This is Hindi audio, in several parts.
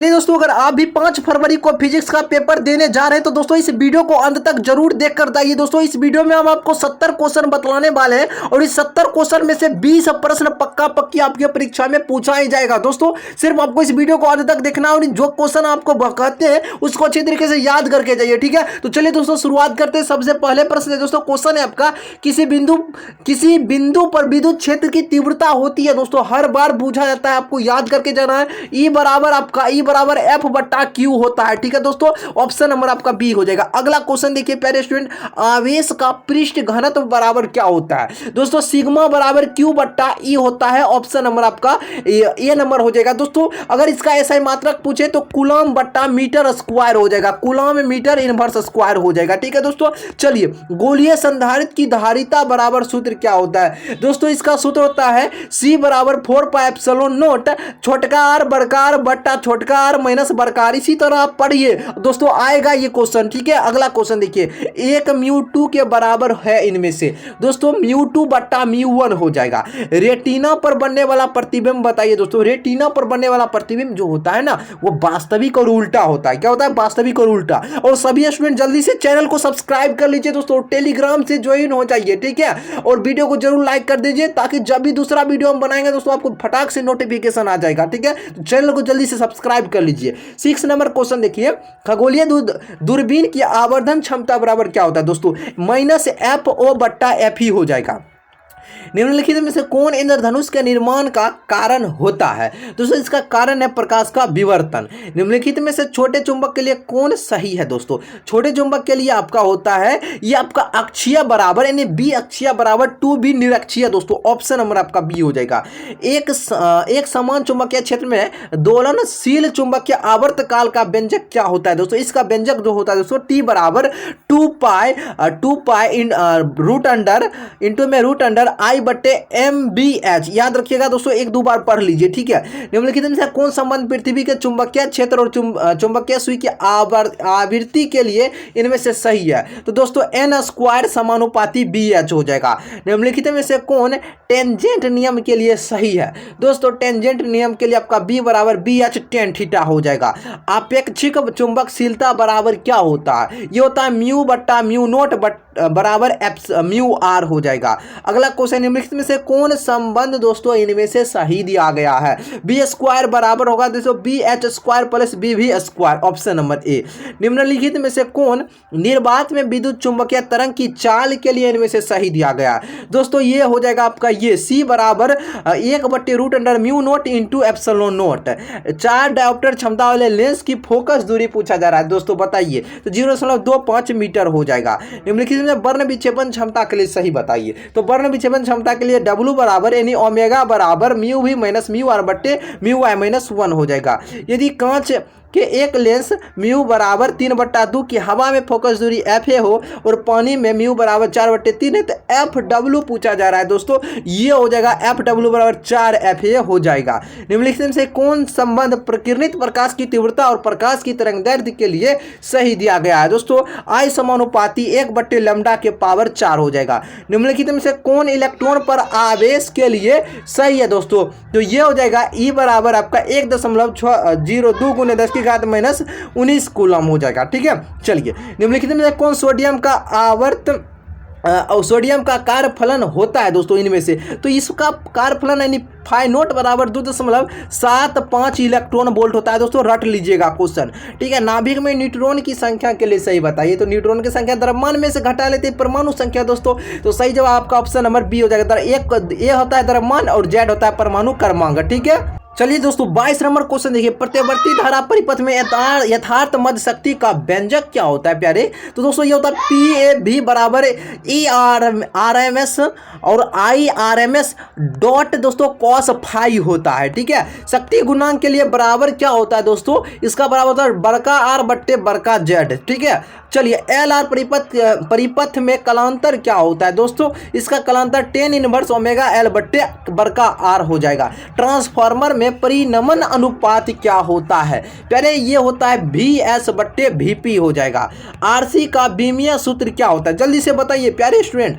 दोस्तों अगर आप भी 5 फरवरी को फिजिक्स का पेपर देने जा रहे हैं तो दोस्तों इस वीडियो को अंत तक जरूर देख कर जाइए। दोस्तों इस वीडियो में हम आपको 70 क्वेश्चन बतलाने वाले हैं और इस 70 क्वेश्चन में से 20 प्रश्न पक्का पक्की आपकी परीक्षा में पूछा ही जाएगा। दोस्तों सिर्फ आपको इस वीडियो को अंत तक देखना और जो क्वेश्चन आपको कहते हैं उसको अच्छी तरीके से याद करके जाइए, ठीक है। तो चलिए दोस्तों शुरुआत करते हैं। सबसे पहले प्रश्न है दोस्तों, क्वेश्चन है आपका, किसी बिंदु पर विद्युत क्षेत्र की तीव्रता होती है। दोस्तों हर बार पूछा जाता है, आपको याद करके जाना है। ई बराबर आपका ई बराबर एफ बट्टा क्यू होता है, ठीक है दोस्तों। ऑप्शन नंबर आपका बी हो जाएगा। अगला क्वेश्चन देखिए प्यारे स्टूडेंट, आवेश का पृष्ठ घनत्व बराबर क्या होता है। दोस्तों सिग्मा बराबर क्यू बट्टा ई होता है। ऑप्शन नंबर आपका ए नंबर हो जाएगा। दोस्तों अगर इसका ऐसा मात्रक पूछे तो कूलम बट्टा मीटर स्क्वायर हो जाएगा, कूलम मीटर इनवर्स स्क्वायर हो जाएगा, ठीक है दोस्तों। चलिए गोलीय संधारित्र की धारिता बराबर सूत्र क्या होता है। दोस्तों इसका सूत्र होता है सी बराबर 4 पाई एप्सिलॉन नॉट छोटका आर बड़का आर बट्टा छोटका आर माइनस बड़का आर। इसी तरह आप पढ़िए दोस्तों, आएगा ये क्वेश्चन, ठीक है। अगला क्वेश्चन देखिए, एक μ2 के बराबर है इनमें से। दोस्तों μ2 बट्टा μ1 हो जाएगा। रेटिना पर बनने वाला प्रतिबिंब बताइए। दोस्तों रेटिना पर बनने वाला प्रतिबिंब जो होता है ना वो वास्तविक और उल्टा होता है। क्या होता है? वास्तविक और उल्टा। और सभी स्टूडेंट जल्दी से चैनल को सब्सक्राइब कर लीजिए दोस्तों, टेलीग्राम से ज्वाइन हो जाइए, ठीक है। और वीडियो को जरूर लाइक कर दीजिए ताकि जब भी दूसरा वीडियो हम बनाएंगे दोस्तों आपको फटाक से नोटिफिकेशन आ जाएगा, ठीक है। तो चैनल को जल्दी से सब्सक्राइब कर लीजिए। 6 नंबर क्वेश्चन देखिए, खगोलीय दूरबीन की आवर्धन क्षमता बराबर क्या होता है। दोस्तों माइनस एफ ओ बट्टा एफ ही हो जाएगा। निम्नलिखित में से कौन इंद्रधनुष के निर्माण का कारण होता है। दोस्तों इसका कारण है प्रकाश का विवर्तन। निम्नलिखित में से छोटे चुंबक के लिए कौन सही है। दोस्तों छोटे चुंबक के लिए आपका होता है ये आपका अक्षीय बराबर यानी बी अक्षीय बराबर 2b निरक्षीय। दोस्तों ऑप्शन नंबर आपका बी हो जाएगा। एक समान चुंबकीय क्षेत्र में दोलनशील चुंबकीय आवर्त काल का व्यंजक क्या होता है। दोस्तों इसका व्यंजक जो होता है दोस्तों टी बराबर 2 पाई इन रूट अंडर इंटू में रूट अंडर आई बट्टे एम बी एच। याद रखिएगा दोस्तों, एक दो बार पढ़ लीजिए, ठीक है। निम्नलिखित में से कौन संबंध पृथ्वी के चुंबकीय क्षेत्र और चुंबकीय सुई की आवृत्ति के लिए इनमें से सही है। तो दोस्तों एन स्क्वायर समानुपाती बी एच हो जाएगा। निम्नलिखित में से कौन टेंजेंट नियम के लिए सही है। दोस्तों टेंजेंट नियम के लिए आपका बी बराबर बी एच टेन थीटा हो जाएगा। आपेक्षिक चुंबकशीलता बराबर क्या होता है। ये होता है म्यू बट्टा म्यू नोट बराबर म्यू आर हो जाएगा। अगला क्वेश्चन, निम्नलिखित में से कौन संबंध दोस्तों इनमें से सही दिया गया है। बी स्क्वायर बराबर होगा दोस्तों B H square plus B V square. Option number A. निम्नलिखित में से कौन निर्वात में विद्युत चुंबकीय तरंग की चाल के लिए इनमें से सही दिया गया। दोस्तों ये हो जाएगा आपका ये सी बराबर 1 बट्टे root under mu naught into epsilon naught. 4 dioptre क्षमता वाले लेंस की फोकस दूरी पूछा जा रहा है। दोस्तों बताइए, तो 0.25 मीटर हो जाएगा। निम्नलिखित में वर्ण विक्षेपण क्षमता के लिए सही बताइए। तो वर्ण विक्षेपण क्षमता के लिए W बराबर यानी ओमेगा बराबर mu V minus mu R बट्टे म्यू आई माइनस 1 हो जाएगा। यदि कांच कि एक लेंस म्यू बराबर 3/2 की हवा में फोकस दूरी एफ ए हो और पानी में म्यू बराबर 4/3 है तो एफ डब्ल्यू पूछा जा रहा है। दोस्तों ये हो जाएगा एफ डब्ल्यू बराबर 4 एफ ए हो जाएगा। निम्नलिखित से कौन संबंध प्रकीर्णित प्रकाश की तीव्रता और प्रकाश की तरंगदैर्घ्य के लिए सही दिया गया है। दोस्तों आई समानुपाती 1/λ के पावर 4 हो जाएगा। निम्नलिखित में से कौन इलेक्ट्रॉन पर आवेश के लिए सही है। दोस्तों तो ये हो जाएगा ई बराबर आपका 1.02 गुने 10 की घात माइनस 19 कूलम हो जाएगा, ठीक है। चलिए निम्नलिखित में कौन सोडियम का कार्यफलन होता है। दोस्तों इनमें से तो इसका कार्यफलन यानी फाइ नोट बराबर 2.75 इलेक्ट्रॉन वोल्ट होता है। दोस्तों रट लीजिएगा क्वेश्चन, ठीक है। नाभिक में न्यूट्रॉन की संख्या के लिए सही बताइए। तो न्यूट्रॉन की संख्या द्रव्यमान में से घटा लेते हैं परमाणु संख्या। दोस्तों तो सही जवाब आपका ऑप्शन नंबर बी हो जाएगा। एक ए होता है द्रव्यमान और जेड होता है परमाणु क्रमांक, ठीक है। चलिए दोस्तों 22 नंबर क्वेश्चन देखिए, प्रत्यवर्ती धारा परिपथ में यथार्थ मध्य शक्ति का व्यंजक क्या होता है प्यारे। तो दोस्तों ये होता है पी ए भी बराबर ई आर एम एस और I R M S dot दोस्तों कॉस फाई होता है, ठीक है। शक्ति गुणांक के लिए बराबर क्या होता है। दोस्तों इसका बराबर होता है बड़का आर बट्टे बड़का जेड, ठीक है। चलिए एल आर परिपथ में कलांतर क्या होता है। दोस्तों इसका कलांतर 10 इनवर्स ओमेगा एल बट्टे बड़का आर हो जाएगा। ट्रांसफार्मर में परिनमन अनुपात क्या होता है प्यारे, ये होता है वी एस बट्टे वीपी हो जाएगा। आरसी का बीमीय सूत्र क्या होता है, जल्दी से बताइए प्यारे स्टूडेंट।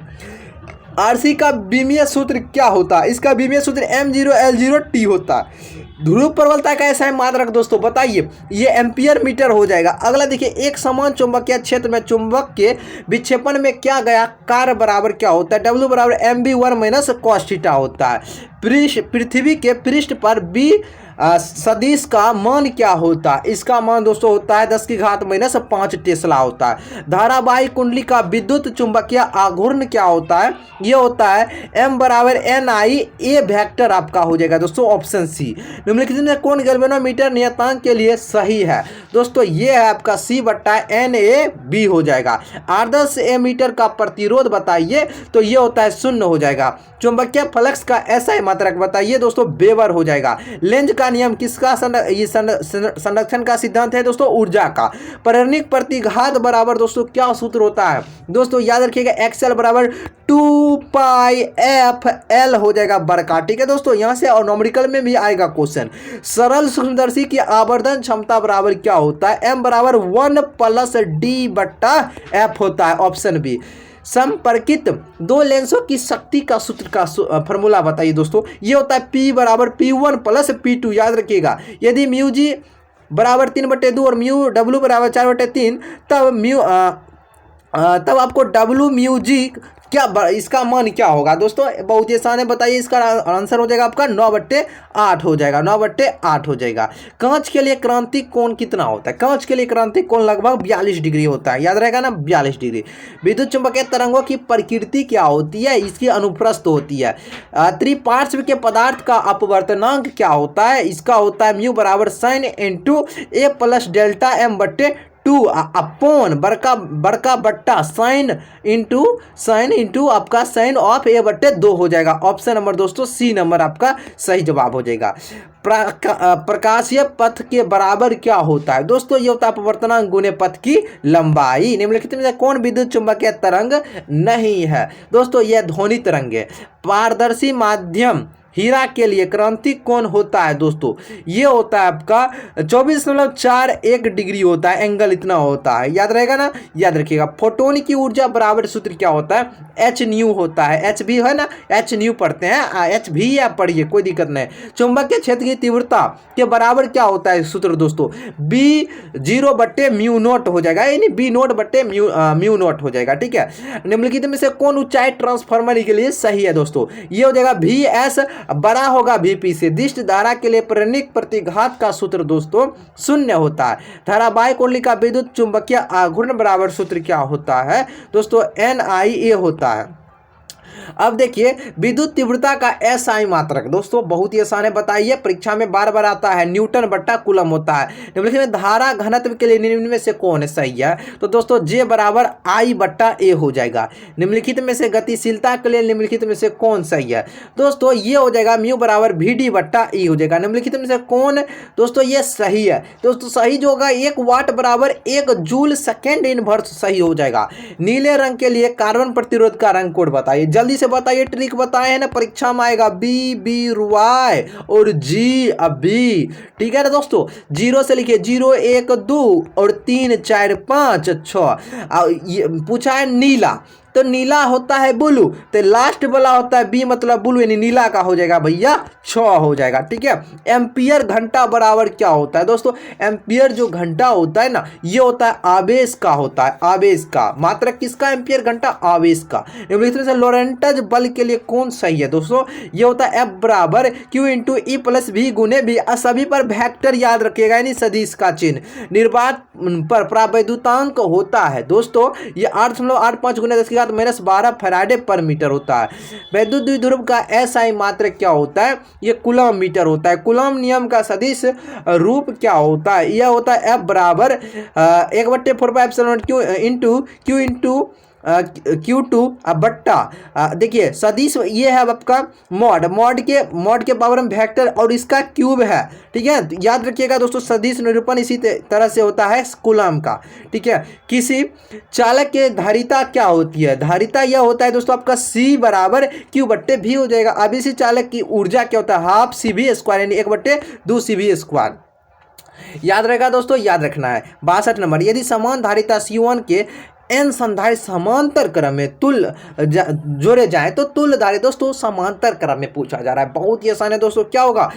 आरसी का बीमीय सूत्र क्या होता है। इसका बीमीय सूत्र M0L0T होता है। ध्रुव प्रबलता का ऐसा है मात्रक दोस्तों, बताइए ये एम्पियर मीटर हो जाएगा। अगला देखिए, एक समान चुंबकीय क्षेत्र में चुंबक के विक्षेपण में क्या गया कार्य बराबर क्या होता है, W बराबर mv1 माइनस cos थीटा होता है। पृथ्वी के पृष्ठ पर बी सदिश का मान क्या होता है, इसका मान दोस्तों होता है 10 की घात माइनस 5 टेस्ला होता है। धारावाहिक कुंडली का विद्युत चुंबकीय आघूर्ण क्या होता है, ये होता है m बराबर NI A वेक्टर आपका हो जाएगा दोस्तों ऑप्शन सी। निम्नलिखित में कौन गैल्वेनोमीटर नियतांक के लिए सही है, दोस्तों ये है आपका C बट्टा NAB हो जाएगा। आदर्श एमीटर का प्रतिरोध बताइए, तो ये होता है 0 हो जाएगा। चुंबकीय फ्लक्स का SI मात्रक बताइए दोस्तों, वेबर हो जाएगा। लेंज का नियम किसका संरक्षण का सिद्धांत है दोस्तों, ऊर्जा का। परिणिक प्रतिघात बराबर दोस्तों क्या सूत्र होता है, दोस्तों याद रखिएगा XL बराबर 2πfL हो जाएगा बड़का, ठीक है दोस्तों। यहां से और न्यूमेरिकल में भी आएगा क्वेश्चन। सरल सूक्ष्मदर्शी की आवर्धन क्षमता बराबर क्या होता है, M बराबर 1 + D बट्टा F होता है ऑप्शन बी। संपर्कित दो लेंसों की शक्ति का सूत्र का फॉर्मूला बताइए दोस्तों, ये होता है P बराबर P1 + P2, याद रखिएगा। यदि म्यू जी बराबर 3/2 और म्यू W बराबर 4/3 तब आपको W म्यू जी क्या इसका मान क्या होगा दोस्तों, बहुत ही आसान है, बताइए। इसका आंसर हो जाएगा आपका 9/8 हो जाएगा, 9/8 हो जाएगा। कांच के लिए क्रांतिक कोण कितना होता है, कांच के लिए क्रांतिक कोण लगभग 42 डिग्री होता है, याद रहेगा ना 42 डिग्री। विद्युत चुंबकीय तरंगों की प्रकृति क्या होती है, इसकी अनुप्रस्थ होती है। त्रिपार्श्व के पदार्थ का अपवर्तनांक क्या होता है, इसका होता है म्यू बराबर sin × A + delta m/2 upon बड़का बट्टा साइन इंटू आपका साइन ऑफ A/2 हो जाएगा। ऑप्शन नंबर दोस्तों सी नंबर आपका सही जवाब हो जाएगा। प्रकाशीय पथ के बराबर क्या होता है दोस्तों, ये होता है अपवर्तनांक गुने पथ की लंबाई। निम्नलिखित में से कौन विद्युत चुंबकीय तरंग नहीं है दोस्तों, यह ध्वनि तरंग है। पारदर्शी माध्यम हीरा के लिए क्रांतिक कोण होता है दोस्तों, ये होता है आपका 24.41 डिग्री होता है, एंगल इतना होता है, याद रहेगा ना, याद रखिएगा। फोटोन की ऊर्जा बराबर सूत्र क्या होता है, एच न्यू होता है, एच भी है ना, एच न्यू पढ़ते हैं, एच भी आप पढ़िए कोई दिक्कत नहीं। चुंबकीय क्षेत्र की तीव्रता के बराबर क्या होता है सूत्र दोस्तों, B0/μ0 हो जाएगा, यानी B0/μ0 हो जाएगा, ठीक है। निम्नलिखित में से कौन ऊंचाई ट्रांसफार्मर के लिए सही है दोस्तों, ये हो जाएगा VS बड़ा होगा VP से। दिष्ट धारा के लिए परिणिक प्रतिघात का सूत्र दोस्तों 0 होता है। धारावाहिक कुंडली का विद्युत चुंबकीय आघूर्ण बराबर सूत्र क्या होता है दोस्तों, NIA होता है। अब देखिए विद्युत तीव्रता का SI मात्रक दोस्तों बहुत ही आसान है, बताइए, परीक्षा में बार बार आता है, न्यूटन बट्टा कूलम होता है। निम्नलिखित में धारा घनत्व के लिए निम्न में से कौन है सही है, तो दोस्तों J बराबर I/A हो जाएगा। निम्नलिखित में से गतिशीलता के लिए निम्नलिखित में से कौन सही है दोस्तों, ये हो जाएगा म्यू बराबर VD/E हो जाएगा। निम्नलिखित में से कौन दोस्तों ये सही है दोस्तों, सही जो होगा 1 वाट बराबर 1 जूल सेकेंड इनवर्स सही हो जाएगा। नीले रंग के लिए कार्बन प्रतिरोध का रंग कोड बताइए, जल्दी से बताइए, ट्रिक बताए हैं ना, परीक्षा में आएगा B रुवाय और G B, ठीक है ना दोस्तों। 0 से लिखिए 0 1 2 और 3 4 5 6। पूछा है नीला, तो नीला होता है ब्लू, तो लास्ट वाला होता है बी मतलब ब्लू, यानी नीला का हो जाएगा भैया 6 हो जाएगा, ठीक है। एम्पियर घंटा बराबर क्या होता है दोस्तों, एम्पियर जो घंटा होता है ना, ये होता है आवेश का होता है, आवेश का। मात्रक किसका, एम्पियर घंटा आवेश का। निम्नलिखित में से लोरेंटज बल के लिए कौन सही है दोस्तों, ये होता है F बराबर Q × E + V गुने V। सभी पर वेक्टर याद रखिएगा, यानी सदिश का चिन्ह। निर्वात पर प्रावैद्युतांक होता है दोस्तों, ये 8.85 × 10⁻12 फैराडे पर मीटर होता है। वैद्युत द्विध्रुव का SI मात्रक क्या होता है, ये कूलम मीटर होता है। कूलम नियम का सदिश रूप क्या होता है, यह होता है F बराबर 1/4πε0 Q × Q2 बट्टा, देखिए सदिश ये है आपका मॉड के पावर में वेक्टर और इसका क्यूब है, ठीक है। तो याद रखिएगा दोस्तों, सदिश निरूपण इसी तरह से होता है कूलम का, ठीक है। किसी चालक के धारिता क्या होती है, धारिता यह होता है दोस्तों आपका C बराबर Q/V हो जाएगा। आवेशी चालक की ऊर्जा क्या होता है, ½ CV², यानी 1/2 CV²। याद रहेगा दोस्तों, याद रखना है। 62 नंबर, यदि समान धारिता C1 के एन संधारित समांतर क्रम में जोड़े जाए तो तुल्यधारी दोस्तों समांतर क्रम में पूछा जा रहा है। बहुत ही आसान है दोस्तों, क्या होगा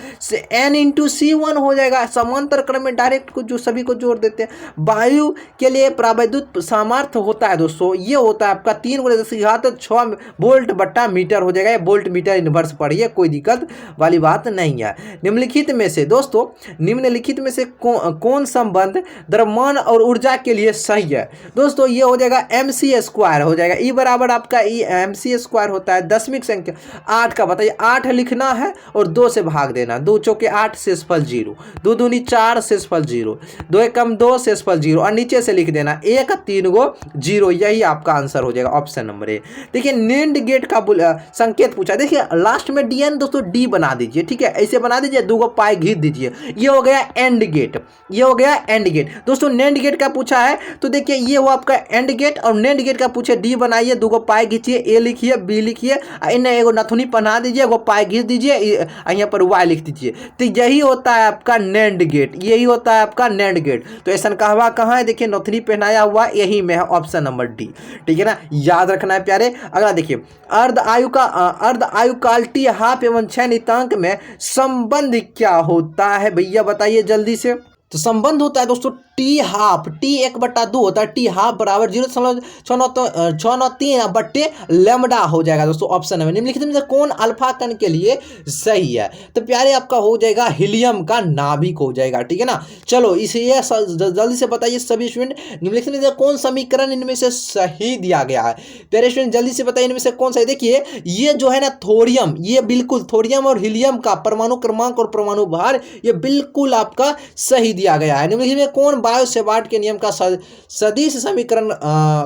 n इंटू C1 हो जाएगा। समांतर क्रम में डायरेक्ट को जो सभी को जोड़ देते हैं। वायु के लिए प्रावैद्युत सामर्थ्य होता है दोस्तों, ये होता है आपका 3×10⁶ वोल्ट बट्टा मीटर हो जाएगा। वोल्ट मीटर इनवर्स पढ़िए, कोई दिक्कत वाली बात नहीं है। निम्नलिखित में से दोस्तों, निम्नलिखित में से कौन संबंध द्रव्यमान और ऊर्जा के लिए सही है? दोस्तों ये हो जाएगा mc² हो जाएगा। ई बराबर आपका mc² होता है दशमिक संख्या 8 का। बताइए 8 लिखना है और 2 से भाग देना। 2 चौके 8 शेषफल 0, 2 दूनी 4 शेषफल 0, 2 एकम 2 शेषफल 0 और नीचे से लिख देना 1 3 गो 0। यही आपका आंसर हो जाएगा ऑप्शन नंबर ए। देखिए NAND गेट का संकेत पूछा। देखिए लास्ट में डी है दोस्तों, डी बना दीजिए, ठीक है, ऐसे बना दीजिए, 2 पाई घीच दीजिए। ये हो गया एंड गेट, ये हो गया एंड गेट। दोस्तों NAND गेट का पूछा है तो देखिए ये हुआ आपका एंड गेट, और NAND गेट का पूछे डी बनाइए, 2 पाई घींचिए, ए लिखिए, बी लिखिए, इन्हें एगो नथुनी पहना दीजिए, एगो पाई घींच दीजिए, यहाँ पर वाई लिख दीजिए। तो यही होता है आपका NAND गेट, यही होता है आपका NAND गेट। तो ऐसा कहवा कहाँ है? देखिए नथुनी पहनाया हुआ यही में है, ऑप्शन नंबर डी, ठीक है ना, याद रखना है प्यारे। अगला देखिए अर्ध आयु काल टी हाफ एवं 6 नियतांक में संबंध क्या होता है भैया, बताइए जल्दी से। तो संबंध होता है दोस्तों टी हाफ, टी 1/2 होता है, टी हाफ बराबर 0.693 बट्टे लैम्डा हो जाएगा दोस्तों, ऑप्शन है। निम्नलिखित में से कौन अल्फा कण के लिए सही है? तो प्यारे आपका हो जाएगा हीलियम का नाभिक हो जाएगा, ठीक है ना। चलो इसे जल्दी से बताइए सभी स्टूडेंट, निम्नलिखित में से कौन समीकरण इनमें से सही दिया गया है? प्यारे स्टूडेंट जल्दी से बताइए इनमें से कौन सा। देखिए ये जो है ना थोरियम, ये बिल्कुल थोरियम और हीलियम का परमाणु क्रमांक और परमाणु भार ये बिल्कुल आपका सही दिया गया है। निम्नलिखित में कौन बायो-सेवार्ट के नियम का सदिश समीकरण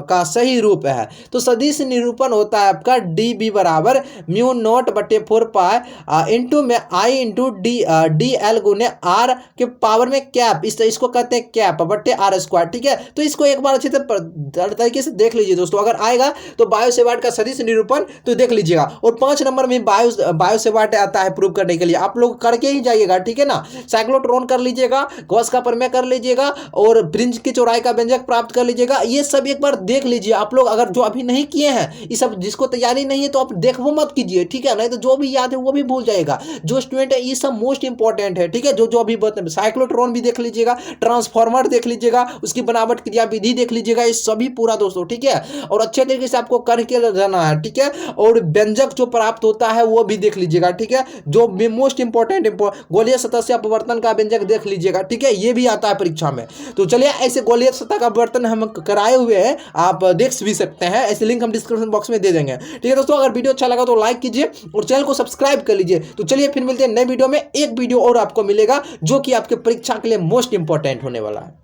का सही रूप है? तो सदिश निरूपण होता है आपका dB बराबर μ0/4 पाई इंटू में I इंटू DL गुने R के पावर में कैप, इसको कहते हैं कैप बट्टे R², ठीक है। तो इसको एक बार अच्छे तरीके से देख लीजिए दोस्तों, अगर आएगा तो बायो-सेवार्ट का सदिश निरूपण तो देख लीजिएगा। और 5 नंबर में बायो-सेवार्ट आता है प्रूव करने के लिए, आप लोग करके ही जाइएगा, ठीक है ना। साइक्लोट्रॉन कर लीजिएगा, गॉस का प्रमेय कर लीजिएगा और फ्रिंज की चौड़ाई का व्यंजक प्राप्त कर लीजिएगा। ये सब एक बार देख लीजिए आप लोग, अगर जो अभी नहीं किए हैं ये सब, जिसको तैयारी नहीं है तो आप देखो मत कीजिए, ठीक है, नहीं तो जो भी याद है वो भी भूल जाएगा। जो स्टूडेंट है ये सब मोस्ट इंपॉर्टेंट है, ठीक है। जो अभी साइक्लोट्रॉन भी देख लीजिएगा, ट्रांसफॉर्मर देख लीजिएगा, उसकी बनावट क्रिया विधि देख लीजिएगा, ये सभी पूरा दोस्तों, ठीक है। और अच्छे तरीके से आपको करके जाना है, ठीक है। और व्यंजक जो प्राप्त होता है वो भी देख लीजिएगा, ठीक है। जो मोस्ट इंपॉर्टेंट गोलीय सतह से अपवर्तन का व्यंजक देख लीजिएगा, ठीक है, ये भी आता है परीक्षा में। तो चलिए ऐसे गोलीय सतह का अपवर्तन हम कराए हुए हैं, आप देख भी सकते हैं, ऐसे लिंक हम डिस्क्रिप्शन बॉक्स में दे देंगे, ठीक है दोस्तों। अगर वीडियो अच्छा लगा तो लाइक कीजिए और चैनल को सब्सक्राइब कर लीजिए। तो चलिए फिर मिलते हैं नए वीडियो में। एक वीडियो और आपको मिलेगा जो कि आपके परीक्षा के लिए मोस्ट इंपॉर्टेंट होने वाला है।